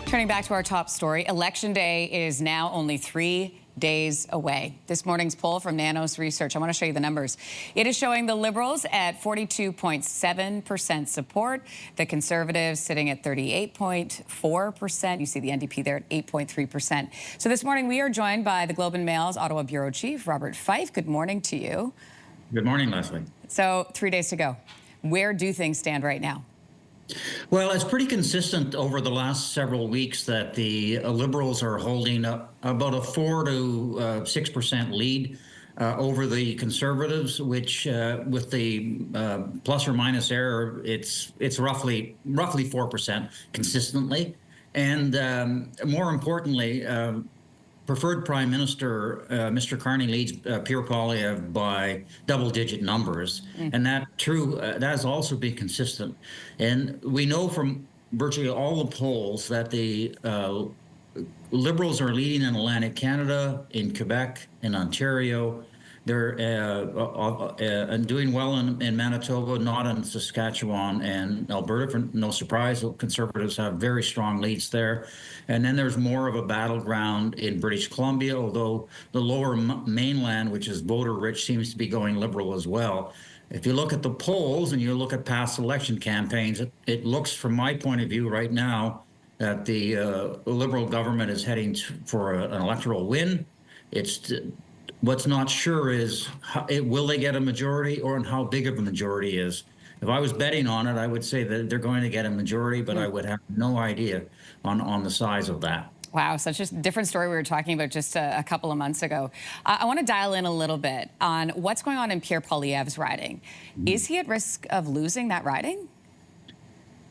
Turning back to our top story, Election Day is now only 3 days away. This morning's poll from Nanos Research, I want to show you the numbers. It is showing the Liberals at 42.7% support, the Conservatives sitting at 38.4%. You see the NDP there at 8.3%. So this morning we are joined by the Globe and Mail's Ottawa Bureau Chief, Robert Fife. Good morning to you. Good morning, Leslie. So 3 days to go. Where do things stand right now? Well, it's pretty consistent over the last several weeks that the Liberals are holding up about a 4 to 6% lead over the Conservatives, which with the plus or minus error, it's roughly 4% consistently. And more importantly, preferred Prime Minister, Mr. Carney leads Pierre Poilievre by double-digit numbers, and that has also been consistent. And we know from virtually all the polls that the Liberals are leading in Atlantic Canada, in Quebec, in Ontario. They're doing well in Manitoba, not in Saskatchewan and Alberta. For no surprise, the Conservatives have very strong leads there. And then there's more of a battleground in British Columbia, although the lower mainland, which is voter-rich, seems to be going Liberal as well. If you look at the polls and you look at past election campaigns, it looks, from my point of view right now, that the Liberal government is heading for an electoral win. What's not sure is will they get a majority, or how big of a majority is. If I was betting on it, I would say that they're going to get a majority, but I would have no idea on the size of that. Wow, such a different story we were talking about just a couple of months ago. I want to dial in a little bit on what's going on in Pierre Poilievre's riding. Is he at risk of losing that riding?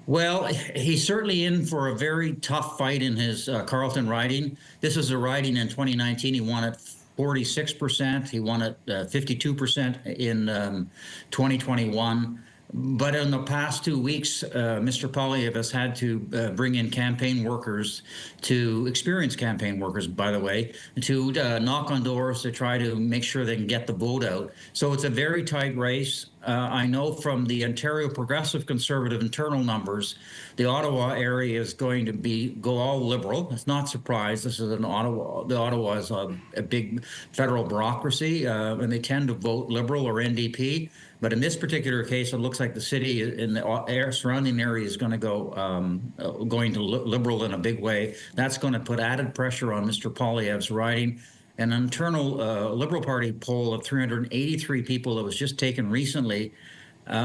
Well, he's certainly in for a very tough fight in his Carleton riding. This was a riding in 2019. He won it 46%. He won it 52% in 2021. But in the past 2 weeks, Mr. Poilievre has had to bring in campaign workers, experienced campaign workers, by the way, to knock on doors to try to make sure they can get the vote out. So it's a very tight race. I know from the Ontario Progressive Conservative internal numbers, the Ottawa area is going to go all Liberal. It's not surprised. This is Ottawa. The Ottawa is a big federal bureaucracy, and they tend to vote Liberal or NDP. But in this particular case, it looks like the city in the surrounding area is going to going to Liberal in a big way. That's going to put added pressure on Mr. Poilievre's riding. An internal Liberal Party poll of 383 people that was just taken recently,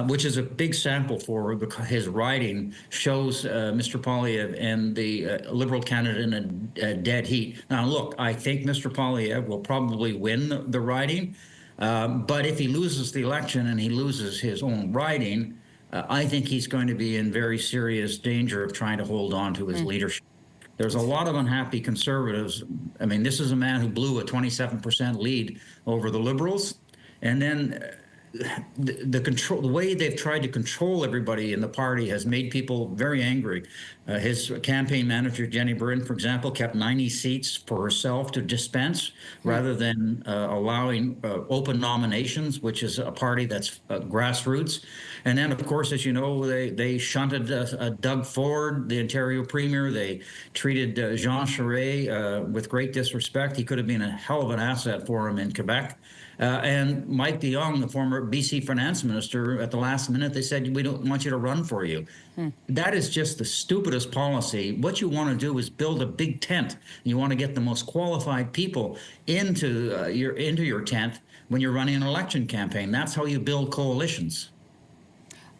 which is a big sample for his riding, shows Mr. Poilievre and the Liberal candidate in a dead heat. Now, look, I think Mr. Poilievre will probably win the riding, but if he loses the election and he loses his own riding, I think he's going to be in very serious danger of trying to hold on to his leadership. There's a lot of unhappy Conservatives. I mean, this is a man who blew a 27% lead over the Liberals. And then the way they've tried to control everybody in the party has made people very angry. His campaign manager, Jenny Byrne, for example, kept 90 seats for herself to dispense rather than allowing open nominations, which is a party that's grassroots. And then, of course, as you know, they shunted Doug Ford, the Ontario Premier. They treated Jean Charest with great disrespect. He could have been a hell of an asset for him in Quebec. And Mike DeYoung, the former BC finance minister, at the last minute, they said, we don't want you to run for you. That is just the stupidest policy. What you want to do is build a big tent. You want to get the most qualified people into your tent when you're running an election campaign. That's how you build coalitions.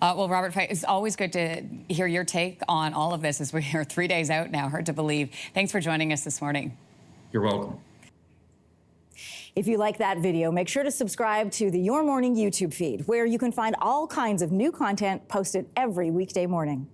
Well, Robert, it's always good to hear your take on all of this as we are 3 days out now. Hard to believe. Thanks for joining us this morning. You're welcome. If you like that video, make sure to subscribe to the Your Morning YouTube feed, where you can find all kinds of new content posted every weekday morning.